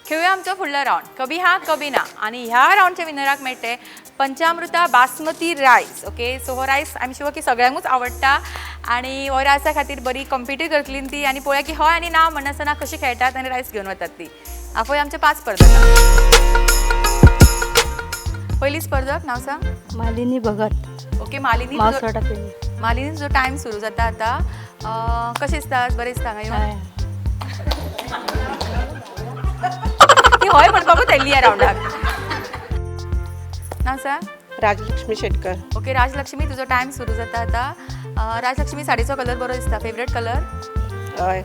खेळूया आमचो फुडलो राऊंड कभी हा कभी ना आणि ह्या राऊंडच्या विनराक मेळटे पंचामृता बासमती रायस. ओके सो हो रायस आय एम शुअर की सगळ्यांकूच आवडटा आणि हो रायसा खातीर बरी कॉम्पिटीट करतली ती आणि पळोवया की हय आनी ना म्हणनासतना कशी खेळटात आनी रायस घेवन वतात ती. आपय आमचे 5 स्पर्धक. पहिली स्पर्धक नाव सांग. मालिनी भगत. ओके मालिनी मालिनी तुजो टायम सुरू जाता आता. कशें दिसता बरें दिसता हांगा ती हय म्हणपाकूच आयली ह्या राऊंडाक. नाव सांग. राजलक्ष्मी शेटकर. ओके राजलक्ष्मी तुजो टायम सुरू जाता आता. राजलक्ष्मी साडीचो कलर बरो दिसता फेवरेट कलर. हय.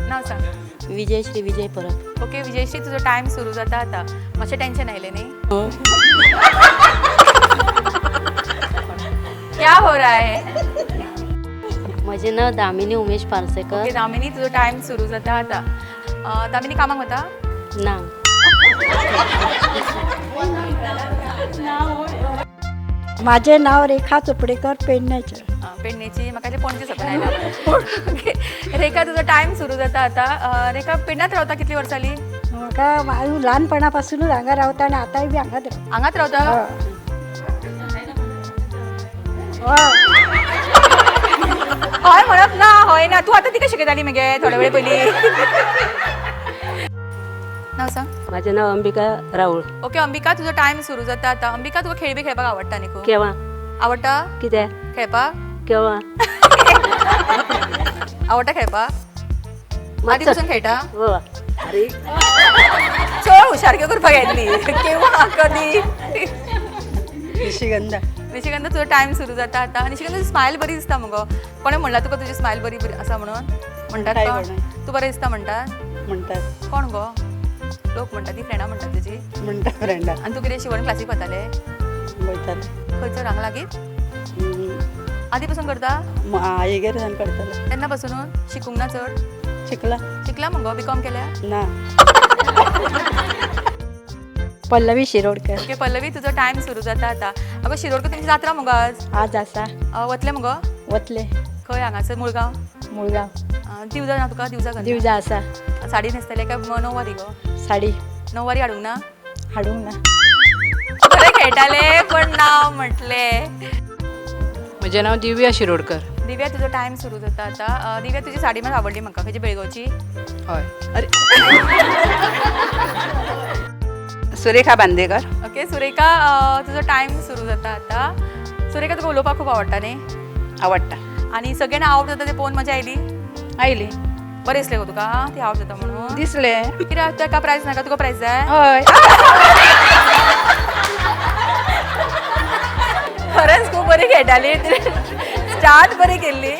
नाव सांग. विजयश्री विजय परब. ओके विजयश्री तुजो टायम सुरू जाता आता. मातशें टेन्शन आयलें न्ही. क्या हो रहा है. म्हजें नांव दामिनी उमेश पार्सेकर. ओके दामिनी तुजो टायम सुरू जाता आता. दामिनी कामाक वता. ना. माझे नाव रेखा चोपडेकर पेडण्याचे. पेडणेची म्हाका पणजे सकून आयला. ओके रेखा तुजो टायम सुरू जाता आता. रेखा पेडण्यात रावता कितली वर्सां जाली. म्हाका हांव ल्हानपणापासूनच हांगा रावता आनी आतांय बी हांगाच रावता. हांगाच रावता. हय म्हणप ना हय ना तूं आतां ती कशी शिकयताली मगे थोडे वेळ पयलीं. नाव सांग. म्हजें नांव अंबिका राऊळ. ओके अंबिका तुजो टायम सुरू जाता आता. अंबिका तुका खेळ बी खेळपाक आवडटा न्ही खूब. केव्हा. आवडटा कितें. खेळपाक. केव्हा. आवडटा खेळपाक. आदी पसून खेळटा. हो. अरे चड हुशारकी करपाक येतली. केव्हा कधी. निशिगंधा. निशिगंधा तुजो टायम सुरू जाता आता. निशिगंधा तुजी स्मायल बरी दिसता मगो. कोणें म्हणला तुका तुजी स्मायल बरी आसा म्हणून. म्हणटात तूं बरें दिसता म्हणटात. म्हणटात. कोण गो. लोक म्हणटात ती फ्रेंडां म्हणटात तुजी. म्हणटा फ्रेंडा. आनी तूं कितें शिवण क्लासीक वताले. वयताले. खंयसर हांगा लागीं. आदी पसून करता. आईगेर जावन करताले. तेन्ना पासून शिकूंक ना चड. शिकला. शिकला मगो बीकॉम केल्या. ना. पल्लवी शिरोडकर. ओके पल्लवी तुजो टायम सुरू जाता आता. अगो शिरोडकर तुमची जात्रा मगो आज. आज आसा. वतले मगो. वतले. खंय हांगासर मुळगांव. मुळगांव. दिवजा ना तुका दिवजा घालता. दिवजा आसा. साडी न्हेसतले काय णववारी गो. साडी. णववारी हाडूंक ना. हाडूंक ना. बरें खेळटाले पण नांव म्हटले. म्हजें नांव दिव्या शिरोडकर. दिव्या तुजो टायम सुरू जाता आता. दिव्या तुजी साडी मात आवडली म्हाका खंयची बेळगांवची. हय. अरे. सुरेखा बांदेकर. ओके सुरेखा तुजो टायम सुरू जाता आता. सुरेखा तुका उलोवपाक खूब आवडटा न्ही. आवडटा. आनी सगळे नांव आवट जाता ते पळोवन मजा आयली. आयली. बरें दिसलें गो तुका ती आवट जाता म्हणून. दिसले. कित्याक ताका प्रायज नाका तुका प्रायज जाय. हय. खरेंच खूब बरी खेळटाली. स्टार्ट बरी केल्ली.